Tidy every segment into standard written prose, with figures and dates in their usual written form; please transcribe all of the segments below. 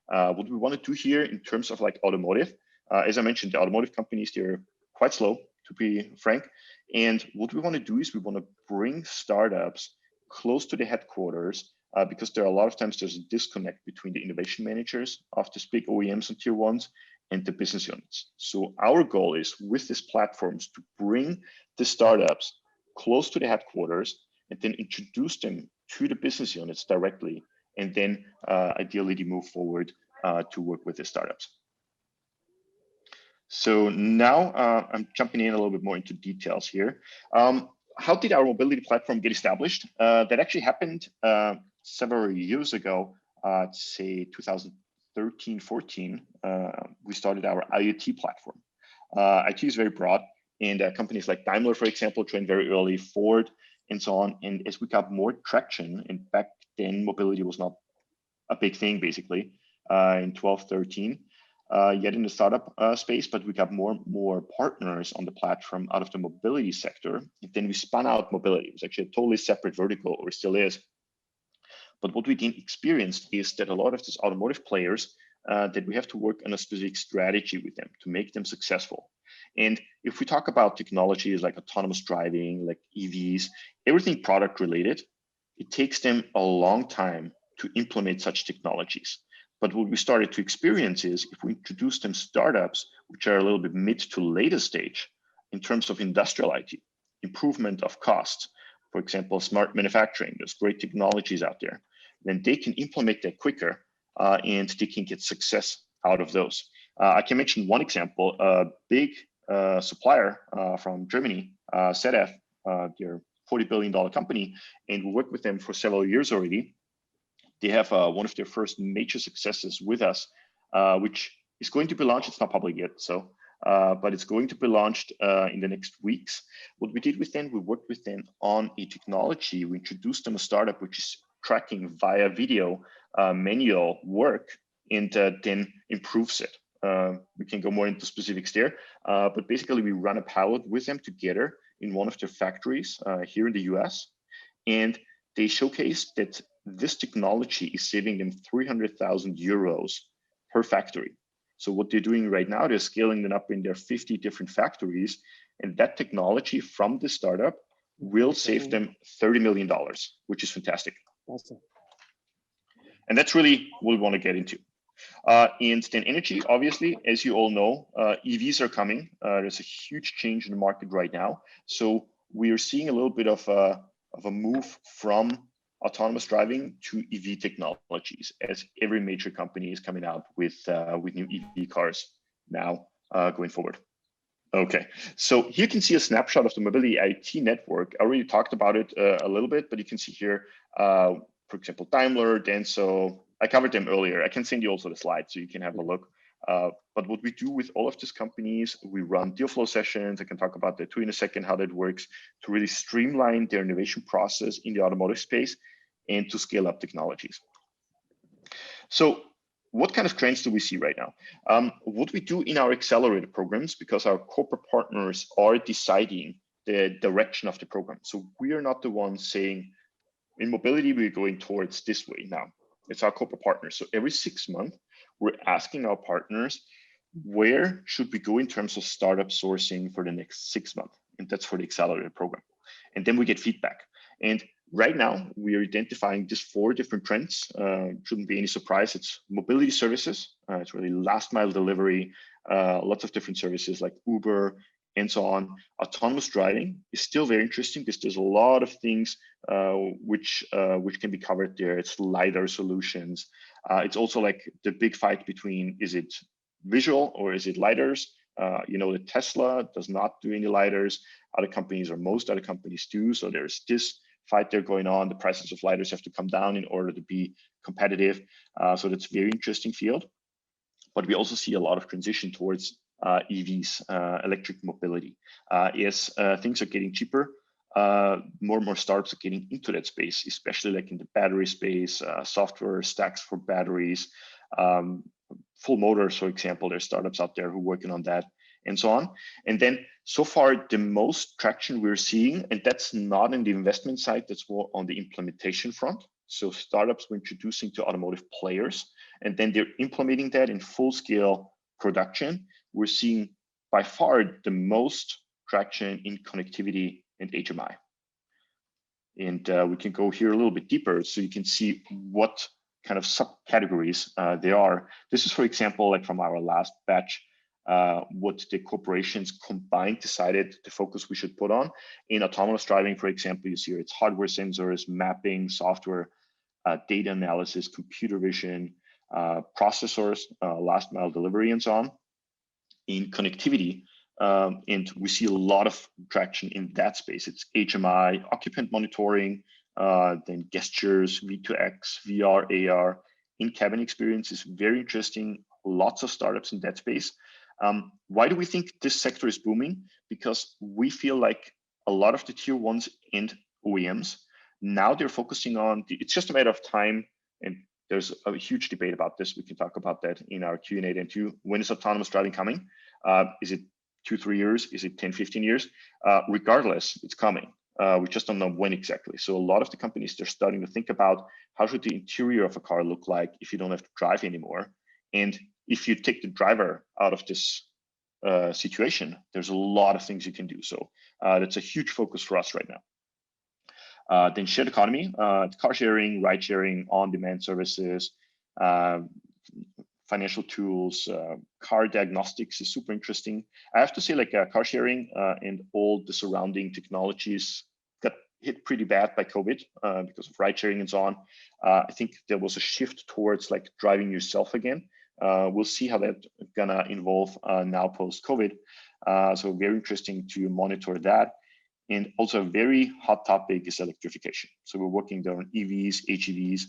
What we want to do here in terms of like automotive, as I mentioned, the automotive companies, they're quite slow, to be frank. And what we want to do is we want to bring startups close to the headquarters, because there are a lot of times there's a disconnect between the innovation managers of these big OEMs and tier ones and the business units. So our goal is with these platforms to bring the startups close to the headquarters and then introduce them to the business units directly. And then ideally they move forward to work with the startups. So now I'm jumping in a little bit more into details here. How did our mobility platform get established? That actually happened several years ago, say 2013, 14. We started our IoT platform. IoT is very broad, and companies like Daimler, for example, joined very early, Ford, and so on. And as we got more traction, and back then mobility was not a big thing, basically, in 12, 13, yet in the startup space, but we got more and more partners on the platform out of the mobility sector. And then we spun out mobility. It was actually a totally separate vertical, or still is. But what we then experienced is that a lot of these automotive players, that we have to work on a specific strategy with them to make them successful. And if we talk about technologies like autonomous driving, like EVs, everything product related, it takes them a long time to implement such technologies. But what we started to experience is if we introduce them startups, which are a little bit mid to later stage in terms of industrial IT, improvement of costs, for example, smart manufacturing, there's great technologies out there, then they can implement that quicker and they can get success out of those. I can mention one example, a big supplier from Germany, ZF, they're a $40 billion company, and we worked with them for several years already. They have one of their first major successes with us, which is going to be launched. It's not public yet, so but it's going to be launched in the next weeks. What we did with them, we worked with them on a technology. We introduced them a startup which is tracking via video manual work and then improves it. We can go more into specifics there, but basically we run a pilot with them together in one of their factories here in the US, and they showcased that this technology is saving them 300,000 euros per factory. So what they're doing right now, they're scaling them up in their 50 different factories, and that technology from the startup will save them $30 million, which is fantastic. Awesome. And that's really what we want to get into. And then energy, obviously, as you all know, EVs are coming. There's a huge change in the market right now. So we are seeing a little bit of a move from autonomous driving to EV technologies, as every major company is coming out with new EV cars now going forward. Okay, so here you can see a snapshot of the mobility IT network. I already talked about it a little bit, but you can see here, for example, Daimler, Denso. I covered them earlier. I can send you also the slides so you can have a look. But what we do with all of these companies, we run deal flow sessions. I can talk about that too in a second, how that works to really streamline their innovation process in the automotive space and to scale up technologies. So what kind of trends do we see right now? What we do in our accelerator programs, because our corporate partners are deciding the direction of the program. So we are not the ones saying, in mobility, we're going towards this way now. It's our corporate partners. So every 6 months, we're asking our partners, where should we go in terms of startup sourcing for the next 6 months? And that's for the accelerator program. And then we get feedback. And right now, we are identifying just 4 different trends. Shouldn't be any surprise. It's mobility services. It's really last mile delivery, lots of different services like Uber and so on. Autonomous driving is still very interesting because there's a lot of things which can be covered there. It's LiDAR solutions. It's also like the big fight between, is it visual or is it LiDARs? The Tesla does not do any LiDARs. Other companies, or most other companies do. So there's this fight there going on. The prices of LiDARs have to come down in order to be competitive. So that's a very interesting field. But we also see a lot of transition towards EVs, electric mobility. As things are getting cheaper, more and more startups are getting into that space, especially like in the battery space, software stacks for batteries, full motors, for example. There's startups out there who are working on that and so on. And then so far, the most traction we're seeing, and that's not in the investment side, that's more on the implementation front. So startups we're introducing to automotive players, and then they're implementing that in full-scale production. We're seeing by far the most traction in connectivity and HMI. And we can go here a little bit deeper so you can see what kind of subcategories they are. This is, for example, like from our last batch, what the corporations combined decided the focus we should put on. In autonomous driving, for example, you see here it's hardware sensors, mapping, software, data analysis, computer vision, processors, last mile delivery, and so on. In connectivity, and we see a lot of traction in that space. It's HMI, occupant monitoring, then gestures, V2X, VR, AR, in-cabin experience is very interesting. Lots of startups in that space. Why do we think this sector is booming? Because we feel like a lot of the tier ones and OEMs, now they're focusing on, it's just a matter of time, and there's a huge debate about this. We can talk about that in our Q&A then too. When is autonomous driving coming? Is it 2-3 years? Is it 10-15 years? Regardless, it's coming. We just don't know when exactly. So a lot of the companies, they're starting to think about how should the interior of a car look like if you don't have to drive anymore. And if you take the driver out of this situation, there's a lot of things you can do. So that's a huge focus for us right now. Then shared economy, car sharing, ride sharing, on-demand services, financial tools, car diagnostics is super interesting. I have to say, like car sharing and all the surrounding technologies got hit pretty bad by COVID because of ride sharing and so on. I think there was a shift towards like driving yourself again. We'll see how that's gonna evolve now post-COVID. So very interesting to monitor that. And also a very hot topic is electrification. So we're working there on EVs, HEVs,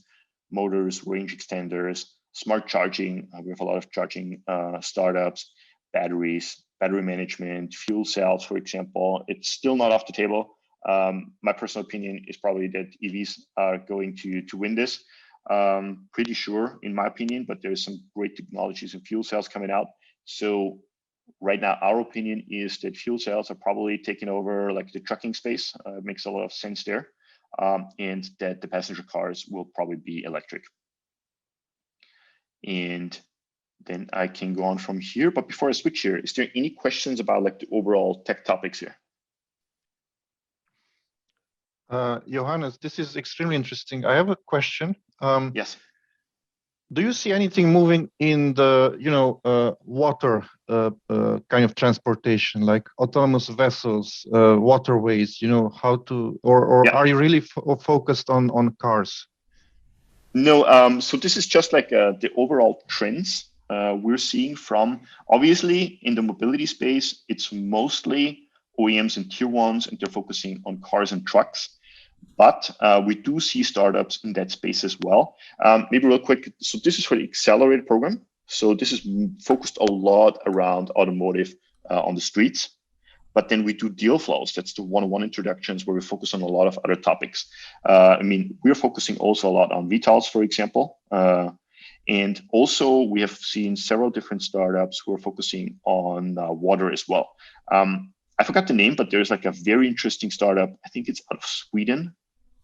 motors, range extenders, smart charging. We have a lot of charging startups, batteries, battery management, fuel cells, for example. It's still not off the table. My personal opinion is probably that EVs are going to win this. Pretty sure in my opinion, but there's some great technologies in fuel cells coming out. So right now, our opinion is that fuel cells are probably taking over like the trucking space. It makes a lot of sense there. And that the passenger cars will probably be electric. And then I can go on from here. But before I switch here, is there any questions about like the overall tech topics here? Johannes, this is extremely interesting. I have a question. Yes. Do you see anything moving in the, water kind of transportation, like autonomous vessels, waterways? How to, or Yeah. are you really focused on cars? No. So this is just like the overall trends we're seeing from, obviously in the mobility space, it's mostly OEMs and tier ones, and they're focusing on cars and trucks. But we do see startups in that space as well. Maybe real quick. So this is for the accelerated program. So this is focused a lot around automotive on the streets. But then we do deal flows. That's the one-on-one introductions where we focus on a lot of other topics. We're focusing also a lot on VTOLs, for example. And also we have seen several different startups who are focusing on water as well. I forgot the name, but there's like a very interesting startup. I think it's out of Sweden,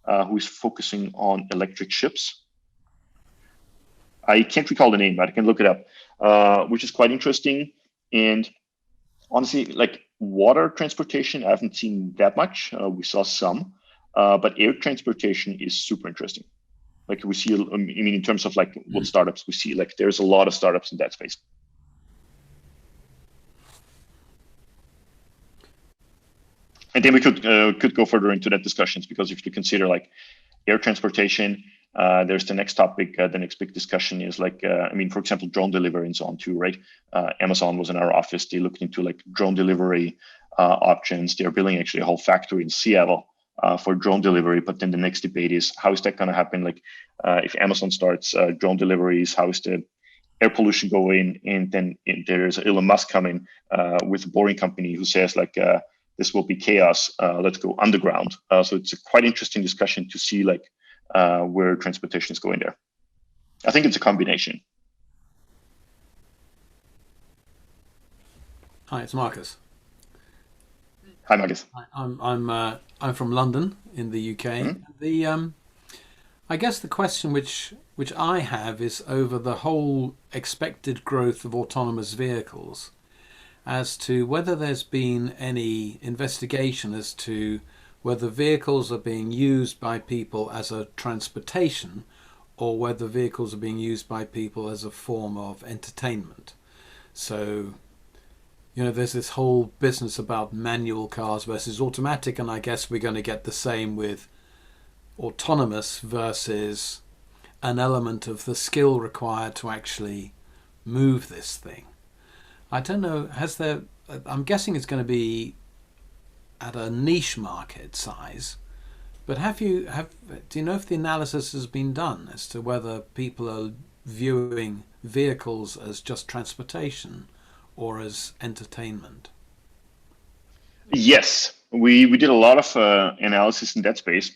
who is focusing on electric ships. I can't recall the name, but I can look it up, which is quite interesting. And honestly, like water transportation, I haven't seen that much. We saw some, but air transportation is super interesting. Like we see, in terms of like what startups we see, like there's a lot of startups in that space. And then we could go further into that discussions, because if you consider like air transportation, there's the next topic, the next big discussion is like, for example, drone delivery and so on too, right? Amazon was in our office. They looked into like drone delivery options. They're building actually a whole factory in Seattle for drone delivery. But then the next debate is, how is that going to happen? Like if Amazon starts drone deliveries, how is the air pollution going? And then there's Elon Musk coming with a Boring Company who says like, this will be chaos. Let's go underground. So it's a quite interesting discussion to see like where transportation is going there. I think it's a combination. Hi, it's Marcus. Hi, Marcus. I'm from London in the UK. Mm-hmm. I guess the question which I have is over the whole expected growth of autonomous vehicles, as to whether there's been any investigation as to whether vehicles are being used by people as a transportation or whether vehicles are being used by people as a form of entertainment. So, there's this whole business about manual cars versus automatic, and I guess we're going to get the same with autonomous versus an element of the skill required to actually move this thing. I don't know, I'm guessing it's going to be at a niche market size, but do you know if the analysis has been done as to whether people are viewing vehicles as just transportation or as entertainment? Yes, we did a lot of analysis in that space,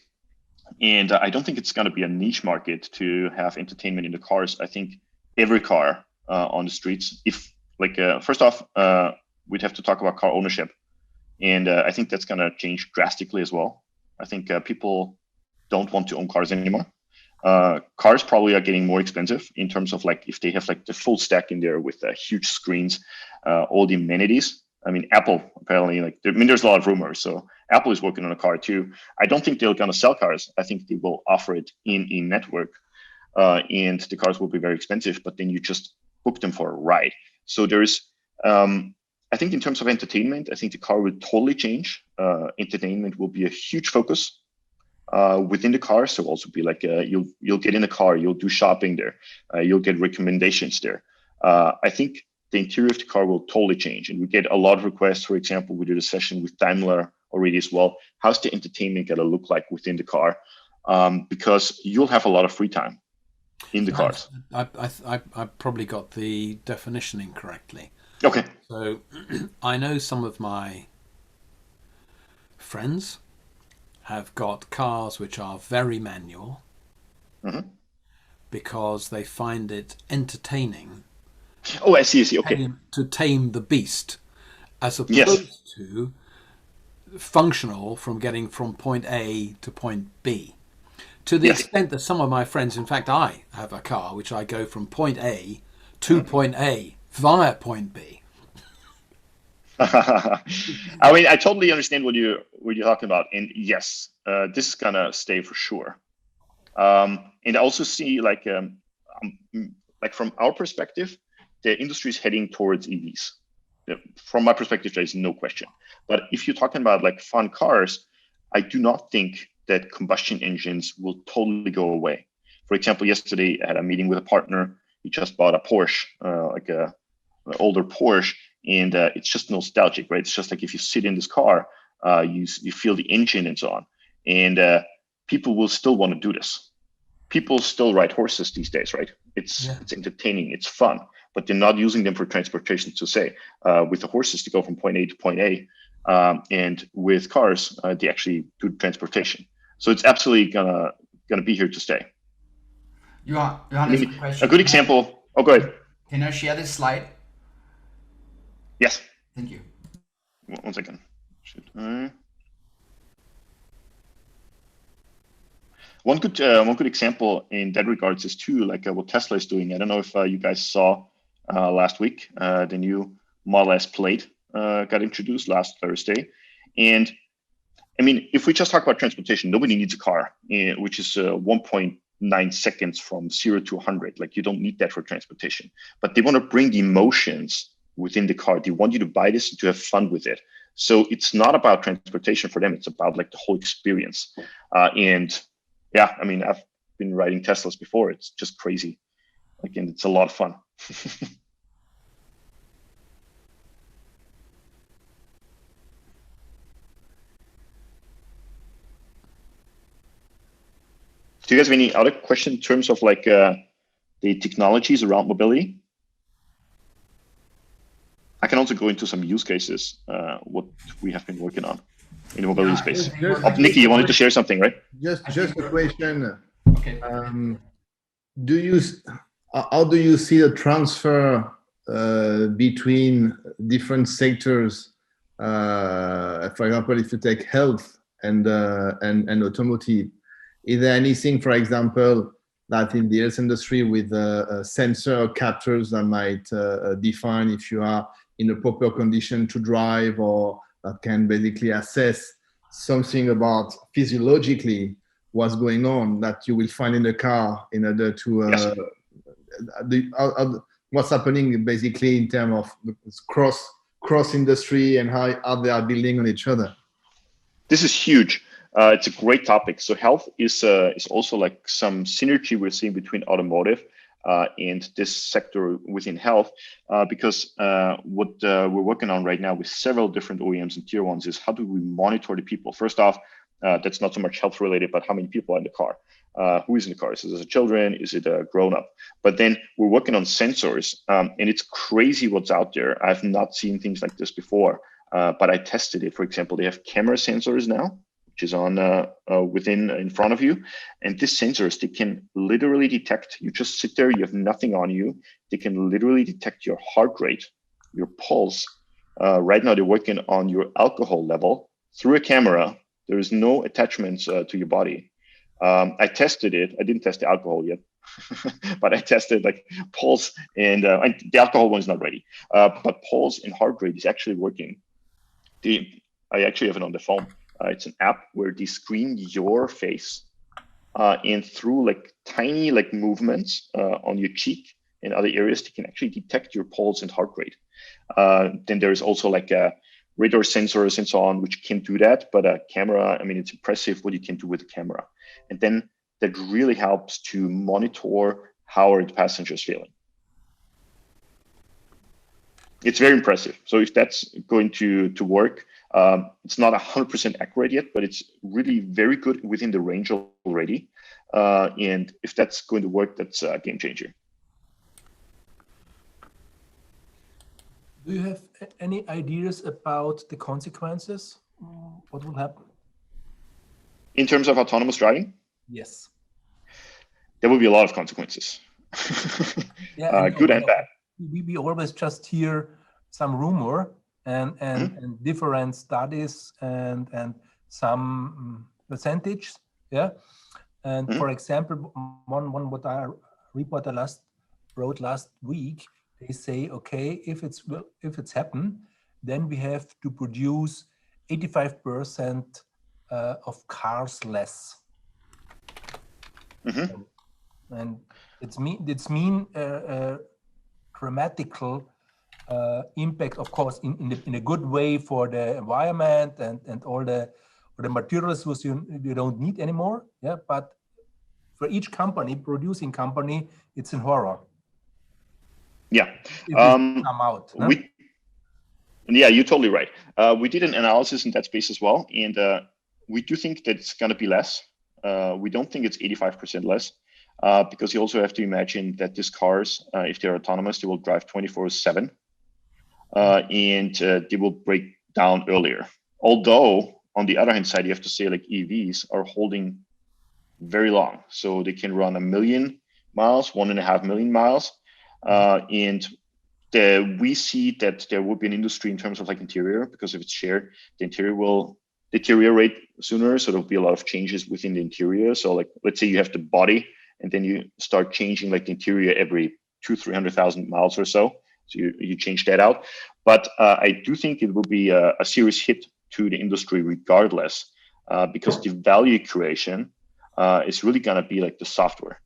and I don't think it's going to be a niche market to have entertainment in the cars. I think every car on the streets, if first off, we'd have to talk about car ownership, and I think that's going to change drastically as well. I think people don't want to own cars anymore. Cars probably are getting more expensive in terms of if they have the full stack in there with huge screens, all the amenities. I mean, Apple apparently there's a lot of rumors. So Apple is working on a car too. I don't think they're going to sell cars. I think they will offer it in a network, and the cars will be very expensive. But then you just book them for a ride. So there's, I think in terms of entertainment, I think the car will totally change. Entertainment will be a huge focus within the car. So also be you'll get in a car, you'll do shopping there, you'll get recommendations there. I think the interior of the car will totally change, and we get a lot of requests. For example, we did a session with Daimler already as well. How's the entertainment going to look like within the car? Because you'll have a lot of free time in the cars. I probably got the definition incorrectly. Okay. So I know some of my friends have got cars which are very manual because they find it entertaining. Oh, I see. Okay. To tame the beast, as opposed to functional from getting from point A to point B. To the extent that some of my friends, in fact, I have a car which I go from point A to point A via point B. I mean, I totally understand what you're talking about, and yes, this is gonna stay for sure. And I also see from our perspective, the industry is heading towards EVs. From my perspective, there is no question. But if you're talking about fun cars, I do not think that combustion engines will totally go away. For example, yesterday I had a meeting with a partner. He just bought a Porsche, an older Porsche, and it's just nostalgic, right? It's just if you sit in this car, you feel the engine and so on. And people will still want to do this. People still ride horses these days, right? It's entertaining, it's fun, but they're not using them for transportation. To say with the horses to go from point A to point A, and with cars they actually do transportation. So it's absolutely gonna be here to stay. Johannes, a good example. Oh, go ahead. Can I share this slide? Yes. Thank you. 1 second. One good example in that regards is too what Tesla is doing. I don't know if you guys saw last week the new Model S Plaid got introduced last Thursday, and I mean, if we just talk about transportation, nobody needs a car, which is 1.9 seconds from 0 to 100. You don't need that for transportation, but they want to bring the emotions within the car. They want you to buy this and to have fun with it. So it's not about transportation for them. It's about the whole experience. And yeah, I mean, I've been riding Teslas before. It's just crazy. And it's a lot of fun. Do you guys have any other question in terms of the technologies around mobility? I can also go into some use cases, what we have been working on in the mobility space. Nikki, you wanted to share something, right? Just a question. Okay. How do you see the transfer between different sectors? For example, if you take health and automotive, Is there anything, for example, that in the health industry with sensor captures that might define if you are in a proper condition to drive, or that can basically assess something about physiologically what's going on that you will find in the car in order to Yes. What's happening basically in terms of cross industry and how they are building on each other? This is huge. It's a great topic. So health is also like some synergy we're seeing between automotive and this sector within health, because what we're working on right now with several different OEMs and tier ones is how do we monitor the people? First off, that's not so much health related, but how many people are in the car? Who is in the car? Is it a children? Is it a grown up? But then we're working on sensors, and it's crazy what's out there. I've not seen things like this before, but I tested it. For example, they have camera sensors now, which is on in front of you, and these sensors, they can literally detect. You just sit there, you have nothing on you. They can literally detect your heart rate, your pulse. Right now, they're working on your alcohol level through a camera. There is no attachments to your body. I tested it. I didn't test the alcohol yet, but I tested like pulse, and the alcohol one is not ready. But pulse and heart rate is actually working. I actually have it on the phone. It's an app where they screen your face, and through like tiny like movements on your cheek and other areas, they can actually detect your pulse and heart rate. Then there's also like radar sensors and so on, which can do that. But a camera, I mean, it's impressive what you can do with a camera. And then that really helps to monitor how are the passengers feeling. It's very impressive. So if that's going to work, it's not 100% accurate yet, but it's really very good within the range already. And if that's going to work, that's a game changer. Do you have any ideas about the consequences? What will happen? In terms of autonomous driving? Yes. There will be a lot of consequences. Yeah, good and bad. We always just hear some rumor and different studies and some percentage. Yeah. And for example, one what I reporter wrote last week, they say, okay, if it's happened, then we have to produce 85% of cars less. And it's mean dramatical impact, of course, in a good way for the environment and all the materials which you don't need anymore. Yeah, but for each producing company, it's in horror. Yeah. Come out. Yeah, you're totally right. We did an analysis in that space as well, and we do think that it's going to be less. We don't think it's 85% less, because you also have to imagine that these cars, if they're autonomous, they will drive 24/7, and they will break down earlier. Although, on the other hand side, you have to say like EVs are holding very long. So they can run 1 million miles, 1.5 million miles. And we see that there will be an industry in terms of like interior, because if it's shared, the interior will deteriorate sooner. So there'll be a lot of changes within the interior. So like, let's say you have the body and then you start changing like the interior every 200,000-300,000 miles or so. So you change that out. But I do think it will be a serious hit to the industry regardless, because the value creation is really going to be like the software.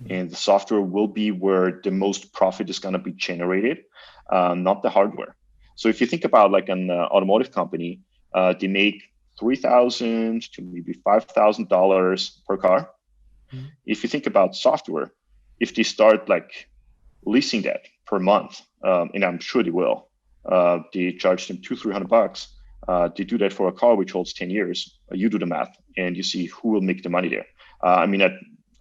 And the software will be where the most profit is going to be generated, not the hardware. So if you think about like an automotive company, they make $3,000 to maybe $5,000 per car. If you think about software, if they start like leasing that per month, and I'm sure they will, they charge them $200-$300. They do that for a car which holds 10 years. You do the math and you see who will make the money there. I mean,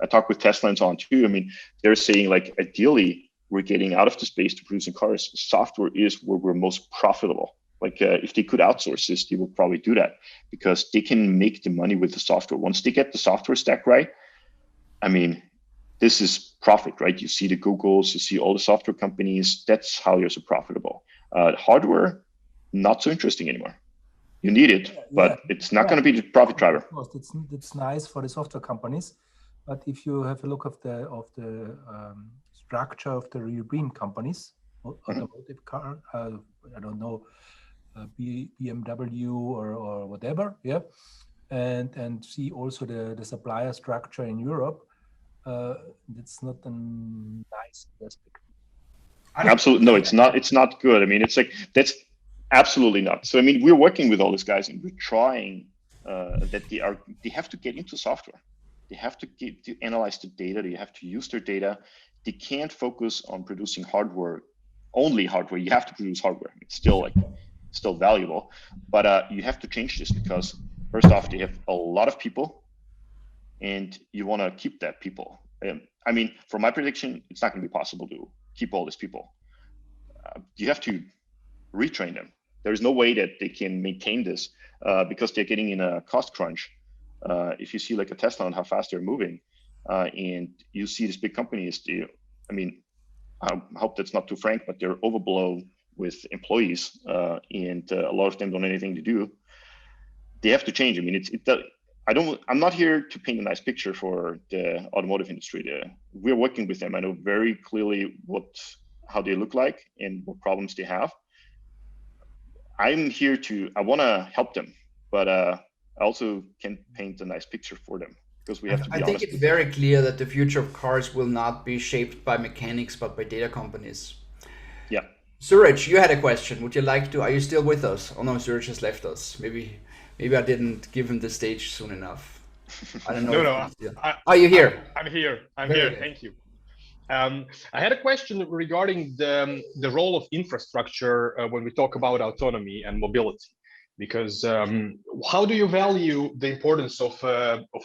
I talk with Tesla and so on too. I mean, they're saying like, ideally, we're getting out of the space to producing cars. Software is where we're most profitable. Like if they could outsource this, they will probably do that because they can make the money with the software. Once they get the software stack right, I mean, this is profit, right? You see the Googles, you see all the software companies. That's how you're so profitable. Hardware, not so interesting anymore. You need it, but it's not going to be the profit driver. Of course, it's nice for the software companies, but if you have a look of the structure of the European companies, automotive car, I don't know, BMW or whatever, yeah, and see also the supplier structure in Europe. It's not a nice perspective. Absolutely, no, it's not. It's not good. I mean, it's like that's absolutely not. So I mean, we're working with all these guys, and we're trying that they have to get into software. They have to analyze the data. They have to use their data. They can't focus on producing hardware, only hardware. You have to produce hardware. It's still valuable, but you have to change this because first off, they have a lot of people, and you want to keep that people. I mean, from my prediction, it's not going to be possible to keep all these people. You have to retrain them. There's no way that they can maintain this because they're getting in a cost crunch. If you see like a Tesla and how fast they're moving, and you see these big companies, I mean, I hope that's not too frank, but they're overblown with employees, and a lot of them don't have anything to do. They have to change. I mean, I'm not here to paint a nice picture for the automotive industry. We're working with them. I know very clearly how they look like and what problems they have. I want to help them, but I also can paint a nice picture for them because we have to be honest. I think it's very clear that the future of cars will not be shaped by mechanics, but by data companies. Yeah. Suraj, you had a question. Would you like to? Are you still with us? Oh no, Suraj has left us. Maybe I didn't give him the stage soon enough. I don't know. No. Are you here? I'm here. Very here. good. Thank you. I had a question regarding the role of infrastructure when we talk about autonomy and mobility, because how do you value the importance of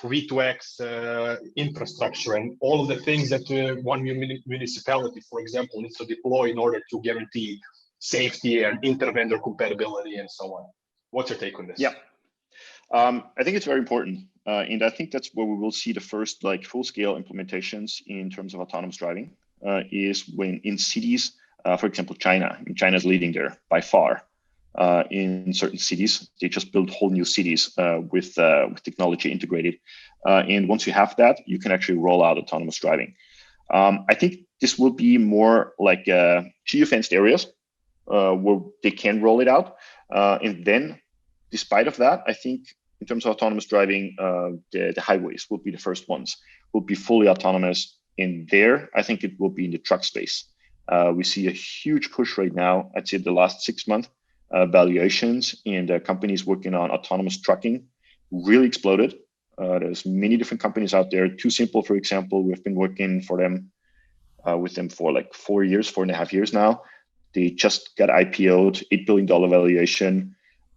V2X infrastructure and all of the things that one municipality, for example, needs to deploy in order to guarantee safety and inter-vendor compatibility and so on? What's your take on this? Yeah. I think it's very important. And I think that's where we will see the first like full-scale implementations in terms of autonomous driving is when in cities, for example, China. I mean, China's leading there by far. In certain cities, they just build whole new cities with technology integrated. And once you have that, you can actually roll out autonomous driving. I think this will be more like geo-fenced areas where they can roll it out. And then despite of that, I think in terms of autonomous driving, the highways will be the first ones, will be fully autonomous. In there, I think it will be in the truck space. We see a huge push right now. I'd say the last 6 months, valuations and companies working on autonomous trucking really exploded. There's many different companies out there. Too Simple, for example, we've been working for them with them for like 4.5 years now. They just got IPO'd, $8 billion valuation.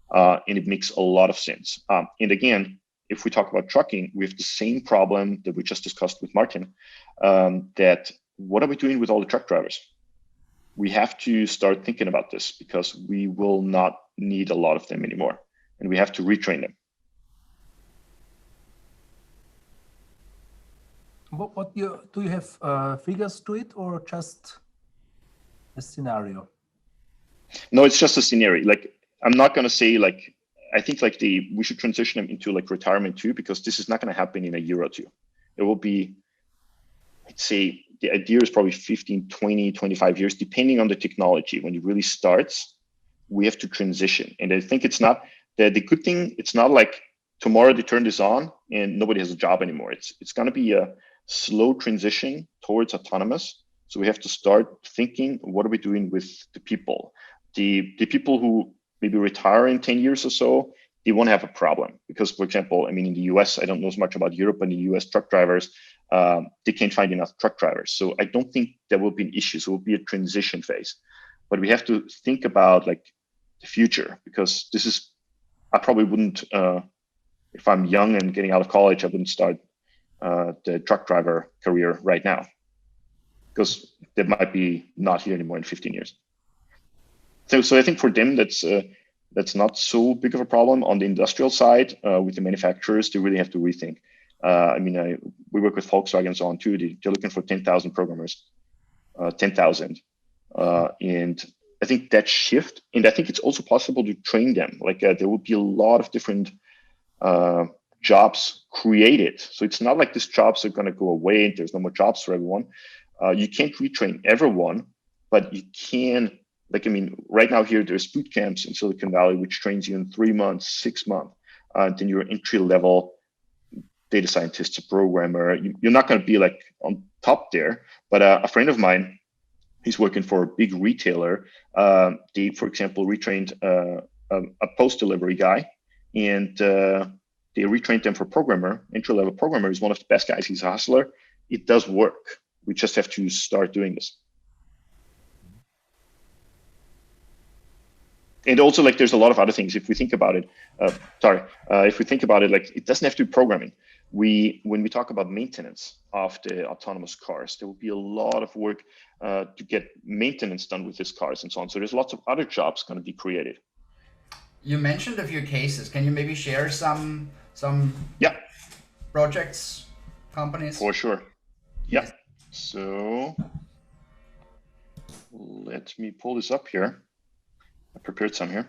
And it makes a lot of sense. And again, if we talk about trucking, we have the same problem that we just discussed with Martin, that what are we doing with all the truck drivers? We have to start thinking about this because we will not need a lot of them anymore, and we have to retrain them. Do you have figures to it or just a scenario? No, it's just a scenario. Like, I'm not going to say like, I think like we should transition them into like retirement too, because this is not going to happen in a year or two. It will be, I'd say the idea is probably 15, 20, 25 years, depending on the technology. When it really starts, we have to transition. And I think it's not the good thing. It's not like tomorrow they turn this on and nobody has a job anymore. It's going to be a slow transition towards autonomous. So we have to start thinking, what are we doing with the people? The people who maybe retire in 10 years or so, they won't have a problem. Because, for example, I mean, in the US, I don't know as much about Europe, but in the US truck drivers, they can't find enough truck drivers. So I don't think there will be an issue. So it will be a transition phase. But we have to think about like the future, because this is, I probably wouldn't, if I'm young and getting out of college, I wouldn't start the truck driver career right now, because they might be not here anymore in 15 years. So I think for them, that's not so big of a problem. On the industrial side, with the manufacturers, they really have to rethink. I mean, we work with Volkswagen and so on too. They're looking for 10,000 programmers, 10,000. And I think that shift, and I think it's also possible to train them. Like there will be a lot of different jobs created. So it's not like these jobs are going to go away and there's no more jobs for everyone. You can't retrain everyone, but you can, like, I mean, right now here, there's boot camps in Silicon Valley, which trains you in 3 months, 6 months. Then you're entry level data scientist, a programmer. You're not going to be like on top there. But a friend of mine, he's working for a big retailer. They, for example, retrained a post delivery guy, and they retrained them for programmer. Entry level programmer is one of the best guys. He's a hustler. It does work. We just have to start doing this. And also, like, there's a lot of other things. If we think about it, if we think about it, like, it doesn't have to be programming. When we talk about maintenance of the autonomous cars, there will be a lot of work to get maintenance done with these cars and so on. So there's lots of other jobs going to be created. You mentioned a few cases. Can you maybe share some projects, companies? For sure. Yeah. So let me pull this up here. I prepared some here.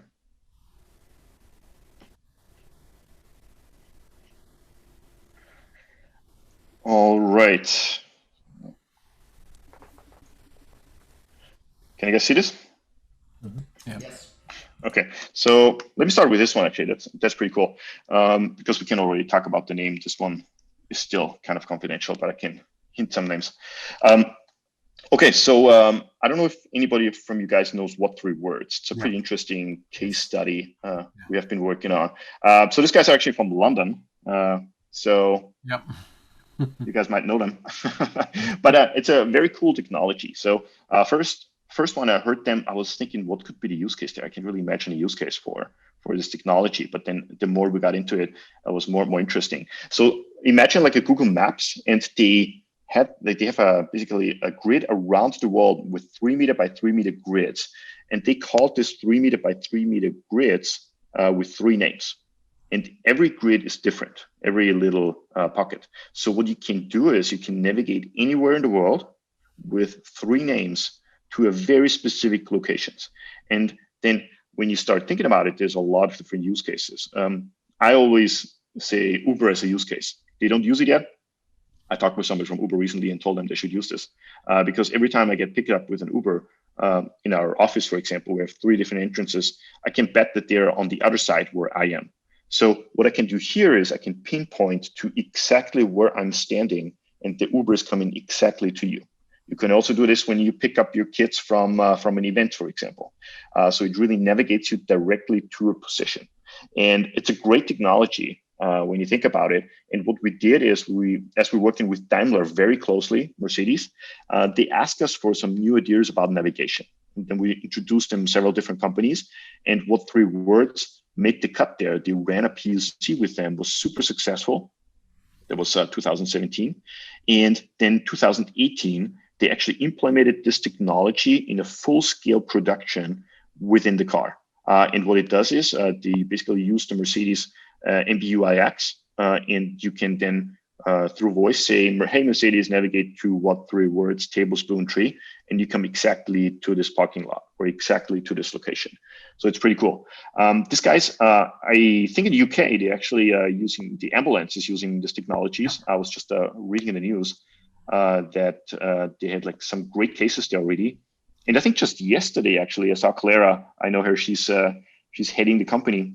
All right. Can you guys see this? Mm-hmm. Yeah. Yes. Okay, so let me start with this one. Actually, that's pretty cool, because we can already talk about the name. This one is still kind of confidential, but I can hint some names. Okay, so I don't know if anybody from you guys knows What 3 Words. It's a pretty interesting case study we have been working on. So these guys are actually from London. So you guys might know them. But it's a very cool technology. So first when I heard them, I was thinking, what could be the use case there? I can really imagine a use case for this technology. But then the more we got into it, it was more and more interesting. So imagine like a Google Maps, and they have basically a grid around the world with 3 meter by 3 meter grids. And they called this 3 meter by 3 meter grids with 3 names. And every grid is different, every little pocket. So what you can do is you can navigate anywhere in the world with 3 names to a very specific locations. And then when you start thinking about it, there's a lot of different use cases. I always say Uber as a use case. They don't use it yet. I talked with somebody from Uber recently and told them they should use this because every time I get picked up with an Uber in our office, for example, we have 3 different entrances. I can bet that they're on the other side where I am. So what I can do here is I can pinpoint to exactly where I'm standing, and the Uber is coming exactly to you. You can also do this when you pick up your kids from an event, for example. So it really navigates you directly to a position. And it's a great technology when you think about it. And what we did is as we're working with Daimler very closely, Mercedes, they asked us for some new ideas about navigation. And then we introduced them several different companies. And What 3 Words made the cut there. They ran a POC with them, was super successful. That was 2017. And then 2018, they actually implemented this technology in a full-scale production within the car. And what it does is they basically use the Mercedes MBUIX, and you can then through voice say, hey, Mercedes, navigate to What 3 Words, tablespoon tree, and you come exactly to this parking lot or exactly to this location. So it's pretty cool. These guys, I think in the UK, they actually using the ambulance is using these technologies. I was just reading in the news that they had like some great cases there already. And I think just yesterday, actually, I saw Clara. I know her. She's heading the company.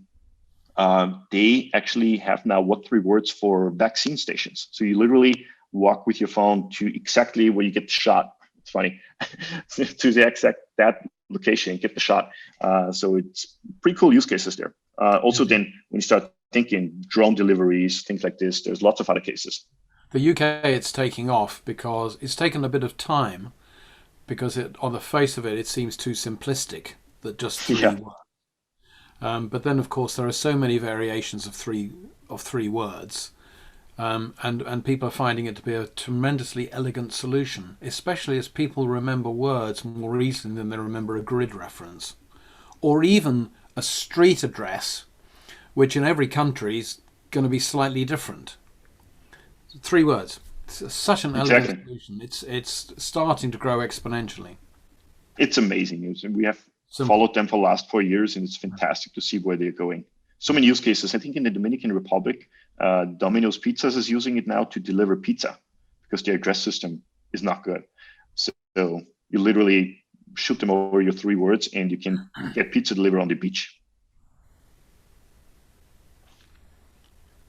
They actually have now What 3 Words for vaccine stations. So you literally walk with your phone to exactly where you get the shot. It's funny to the exact that location and get the shot. So it's pretty cool use cases there. Also, then when you start thinking drone deliveries, things like this, there's lots of other cases. The UK, it's taking off because it's taken a bit of time because on the face of it, it seems too simplistic that just 3 words. But then, of course, there are so many variations of three words, and people are finding it to be a tremendously elegant solution, especially as people remember words more easily than they remember a grid reference, or even a street address, which in every country is going to be slightly different. 3 words. It's such an elegant solution. It's starting to grow exponentially. It's amazing. We have followed them for the last 4 years, and it's fantastic to see where they're going. So many use cases. I think in the Dominican Republic, Domino's Pizzas is using it now to deliver pizza because their address system is not good. So you literally shoot them over your 3 words and you can get pizza delivered on the beach.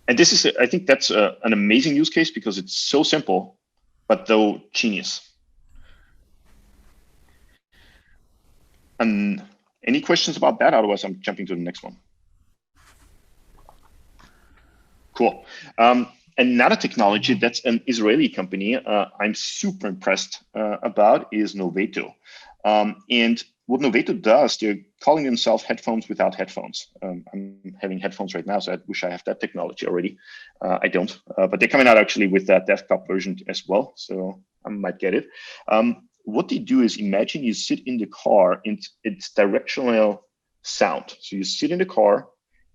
And this is, I think that's an amazing use case because it's so simple, but though genius. And any questions about that? Otherwise, I'm jumping to the next one. Cool. Another technology that's an Israeli company I'm super impressed about is Noveto. And what Noveto does, they're calling themselves headphones without headphones. I'm having headphones right now, so I wish I have that technology already. I don't, but they're coming out actually with that desktop version as well, so I might get it. What they do is, imagine you sit in the car and it's directional sound. So you sit in the car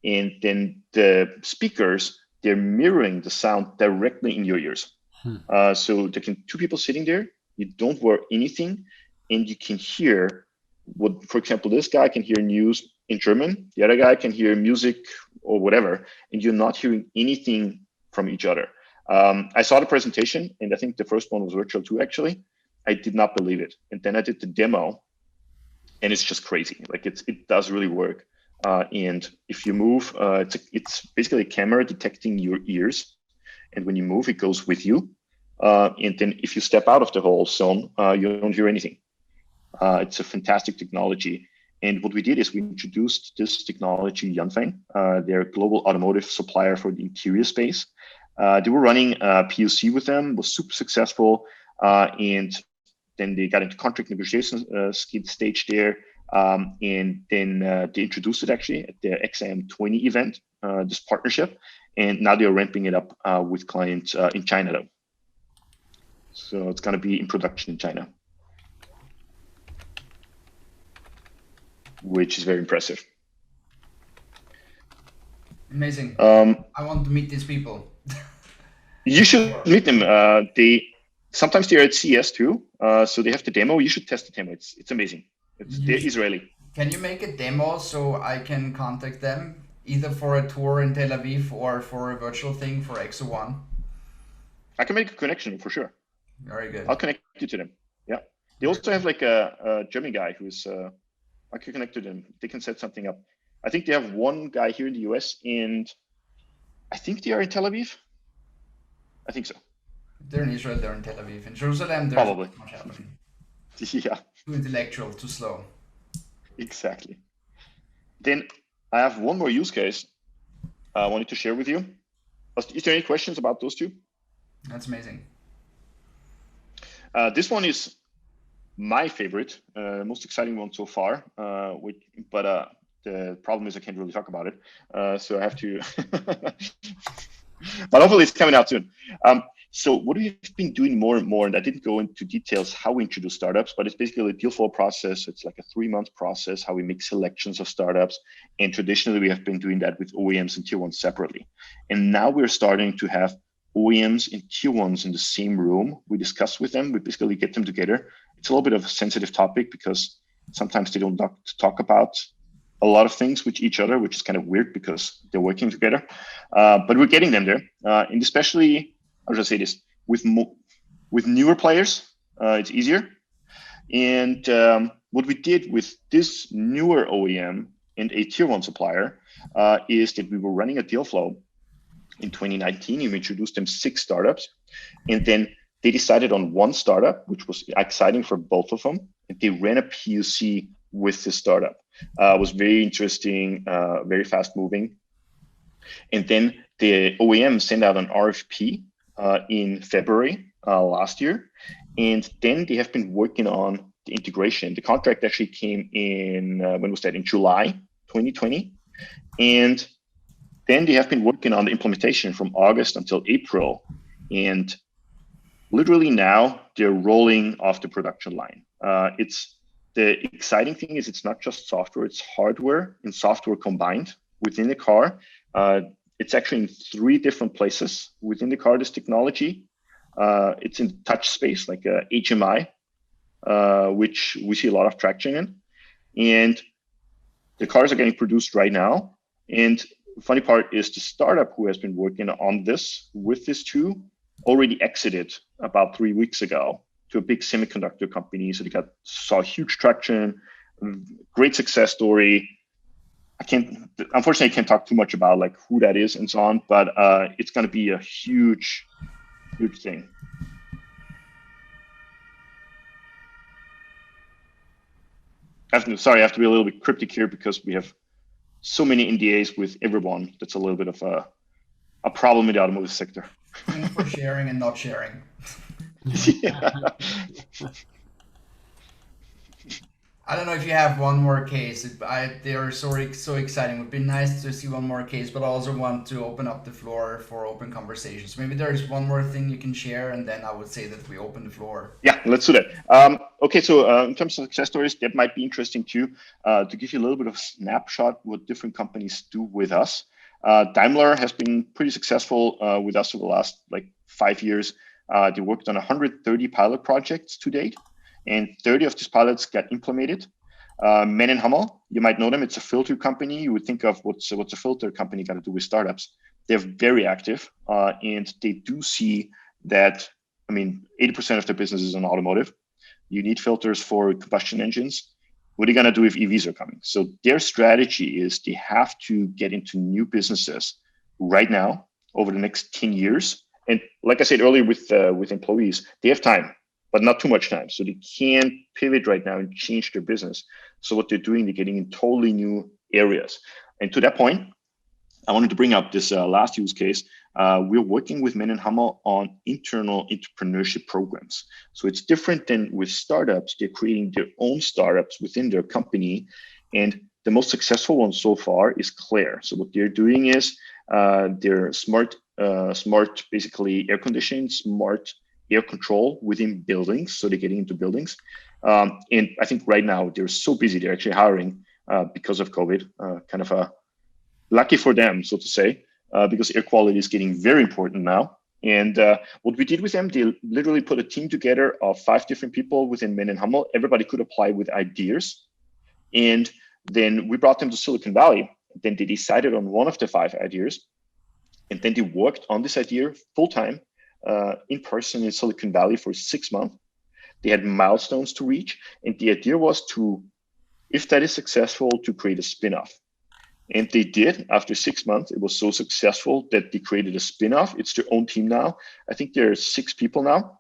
and then the speakers, they're mirroring the sound directly in your ears. So there can 2 people sitting there, you don't wear anything, and you can hear what, for example, this guy can hear news in German, the other guy can hear music or whatever, and you're not hearing anything from each other. I saw the presentation, and I think the first one was virtual too, actually. I did not believe it. And then I did the demo, and it's just crazy. Like it does really work. And if you move, it's basically a camera detecting your ears. And when you move, it goes with you. And then if you step out of the whole zone, you don't hear anything. It's a fantastic technology. And what we did is we introduced this technology, Yanfeng. They're a global automotive supplier for the interior space. They were running a POC with them, was super successful. And then they got into contract negotiation stage there. And then they introduced it actually at the XM20 event, this partnership. And now they're ramping it up with clients in China though. So it's going to be in production in China, which is very impressive. Amazing. I want to meet these people. You should meet them. Sometimes they're at CES too. So they have the demo. You should test the demo. It's amazing. They're Israeli. Can you make a demo so I can contact them either for a tour in Tel Aviv or for a virtual thing for XO1? I can make a connection for sure. Very good. I'll connect you to them. Yeah. They also have like a German guy who's, I can connect to them. They can set something up. I think they have one guy here in the US, and I think they are in Tel Aviv. I think so. They're in Israel, they're in Tel Aviv. In Jerusalem, there's probably not much happening. Yeah. Too intellectual, too slow. Exactly. Then I have one more use case I wanted to share with you. Is there any questions about those 2? That's amazing. This one is my favorite, most exciting one so far. But the problem is I can't really talk about it, so I have to. But hopefully it's coming out soon. So what we've been doing more and more, and I didn't go into details how we introduce startups, but it's basically a deal flow process. It's like a 3-month process, how we make selections of startups. And traditionally, we have been doing that with OEMs and tier 1s separately. And now we're starting to have OEMs and tier 1s in the same room. We discuss with them, we basically get them together. It's a little bit of a sensitive topic because sometimes they don't talk about a lot of things with each other, which is kind of weird because they're working together. But we're getting them there. And especially, how should I say this, with newer players, it's easier. And what we did with this newer OEM and a tier 1 supplier is that we were running a deal flow in 2019, and we introduced them 6 startups. And then they decided on 1 startup, which was exciting for both of them. And they ran a POC with this startup. It was very interesting, very fast moving. And then the OEM sent out an RFP in February last year. And then they have been working on the integration. The contract actually came in, when was that? In July 2020. And then they have been working on the implementation from August until April. And literally now they're rolling off the production line. The exciting thing is it's not just software, it's hardware and software combined within the car. It's actually in 3 different places within the car, this technology. It's in the touch space, like HMI, which we see a lot of traction in. And The cars are getting produced right now. And the funny part is the startup who has been working on this with this too already exited about 3 weeks ago to a big semiconductor company. So they saw huge traction, great success story. Unfortunately, I can't talk too much about like who that is and so on, but it's going to be a huge thing. Sorry, I have to be a little bit cryptic here because we have so many NDAs with everyone. That's a little bit of a problem in the automotive sector. Thanks for sharing and not sharing. Yeah. I don't know if you have one more case. They are so exciting. It would be nice to see one more case, but I also want to open up the floor for open conversations. Maybe there's one more thing you can share, and then I would say that we open the floor. Yeah, let's do that. Okay, so in terms of success stories, that might be interesting too, to give you a little bit of a snapshot what different companies do with us. Daimler has been pretty successful with us over the last like 5 years. They worked on 130 pilot projects to date, and 30 of these pilots got implemented. Hummel, you might know them. It's a filter company. You would think of what's a filter company got to do with startups. They're very active, and they do see that. I mean, 80% of their business is in automotive. You need filters for combustion engines. What are you going to do if EVs are coming? So their strategy is they have to get into new businesses right now over the next 10 years. And like I said earlier with employees, they have time, but not too much time. So they can't pivot right now and change their business. So what they're doing, they're getting in totally new areas. And to that point, I wanted to bring up this last use case. We're working with Hummel on internal entrepreneurship programs. So it's different than with startups. They're creating their own startups within their company. And the most successful one so far is Claire. So what they're doing is they're smart, basically air conditioning, smart air control within buildings. So they're getting into buildings. And I think right now they're so busy, they're actually hiring because of COVID, kind of a lucky for them, so to say, because air quality is getting very important now. And what we did with them, they literally put a team together of 5 different people within Hummel. Everybody could apply with ideas. And then we brought them to Silicon Valley. Then they decided on one of the 5 ideas. And then they worked on this idea full-time in person in Silicon Valley for 6 months. They had milestones to reach. And the idea was to, if that is successful, to create a spin-off. And they did. After 6 months, it was so successful that they created a spin-off. It's their own team now. I think there are 6 people now.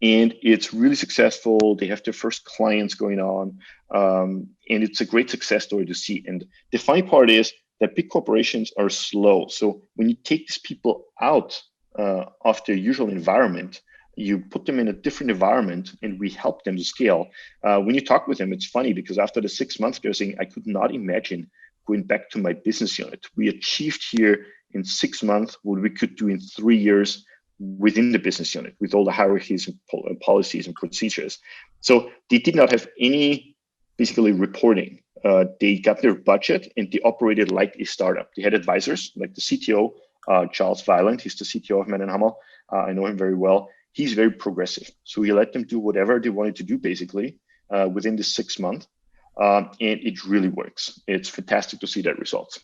And it's really successful. They have their first clients going on. And it's a great success story to see. And the funny part is that big corporations are slow. So when you take these people out of their usual environment, you put them in a different environment and we help them to scale. When you talk with them, it's funny because after the 6 months, they're saying, I could not imagine going back to my business unit. We achieved here in 6 months what we could do in 3 years within the business unit with all the hierarchies and policies and procedures. So they did not have any basically reporting. They got their budget and they operated like a startup. They had advisors like the CTO, Charles Violent. He's the CTO of Hummel. I know him very well. He's very progressive. So he let them do whatever they wanted to do basically within the 6 months. And it really works. It's fantastic to see that results.